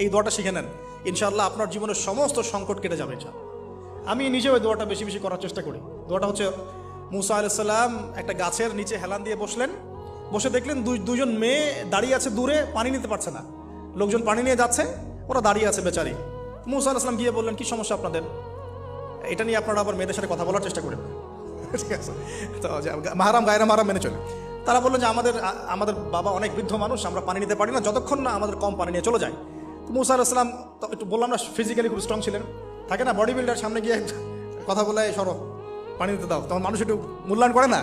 এই দোয়াটা শিখে নেন, ইনশাআল্লাহ আপনার জীবনের সমস্ত সংকট কেটে যাবে। আমি নিজেও এই দোয়াটা বেশি বেশি করার চেষ্টা করি। দোয়াটা হচ্ছে, মুসা আলাইহিস সালাম একটা গাছের নিচে হেলান দিয়ে বসলেন, বসে দেখলেন দুজন মেয়ে দাঁড়িয়ে আছে দূরে, পানি নিতে পারছে না। লোকজন পানি নিয়ে যাচ্ছে, ওরা দাঁড়িয়ে আছে বেচারি। মুসা আলাইহিস সালাম গিয়ে বললেন, কি সমস্যা আপনাদের? এটা নিয়ে আপনারা আবার মেয়েদের সাথে কথা বলার চেষ্টা করেন, ঠিক আছে? তো মাহারাম গায়রা মাহারাম মেনে চলে। তারা বললেন যে আমাদের বাবা অনেক বৃদ্ধ মানুষ, আমরা পানি নিতে পারি না যতক্ষণ না আমাদের কম পানি নিয়ে চলে যায়। মুসা আলাইহিস সালাম একটু বললাম না, ফিজিক্যালি খুব স্ট্রং ছিলেন, থাকে না বডি বিল্ডার, সামনে গিয়ে কথা বলে সরো পানি দিতে দাও, তখন মানুষ একটু মূল্যায়ন করে না।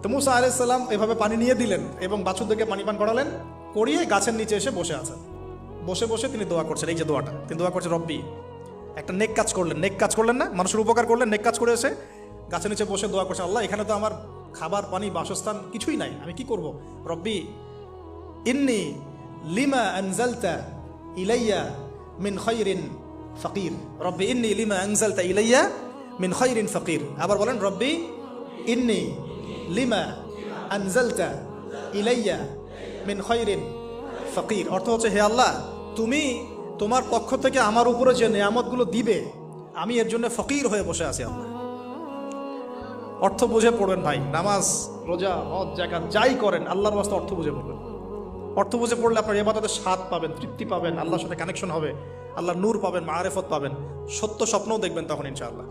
তো মুসা আলাইহিস সালাম এভাবে পানি নিয়ে দিলেন এবং বাছুরদেরকে পানি পান করালেন, করিয়ে গাছের নিচে এসে বসে আছেন। বসে বসে তিনি দোয়া করছেন, এই যে দোয়াটা তিনি দোয়া করছেন, রব্বি, একটা নেক কাজ করলেন, নেক কাজ করলেন না, মানুষের উপকার করলেন, নেক কাজ করে এসে গাছের নিচে বসে দোয়া করছেন, আল্লাহ এখানে তো আমার খাবার পানি বাসস্থান কিছুই নাই, আমি কি করব? রব্বি ইন্নি লিমা আনজালতা ইলাইয়া মিন খায়রিন ফাকির, রব্বি ইন্নি লিমা আনজালতা ইলাইয়া মিন খায়রিন ফাকির। আবার বলেন, রব্বি ইন্নি লিমা আনজালতা ইলাইয়া মিন খায়রিন ফাকির। অর্থ হচ্ছে, হে আল্লাহ, তুমি তোমার পক্ষ থেকে আমার উপরে যে নিয়ামতগুলো দিবে, আমি এর জন্য ফকির হয়ে বসে আছি। আল্লাহ অর্থ বুঝে পড়বেন ভাই, নামাজ রোজা হজ যাকাত যাই করেন আল্লাহর ওয়াস্তে অর্থ বুঝে পড়বেন। অর্থ বুঝে পড়লে আপনার ইবাদতের স্বাদ পাবেন, তৃপ্তি পাবেন, আল্লাহর সাথে কানেকশন হবে, আল্লাহর নূর পাবেন, মাআরিফত পাবেন, সত্য স্বপ্নও দেখবেন তখন ইনশাআল্লাহ।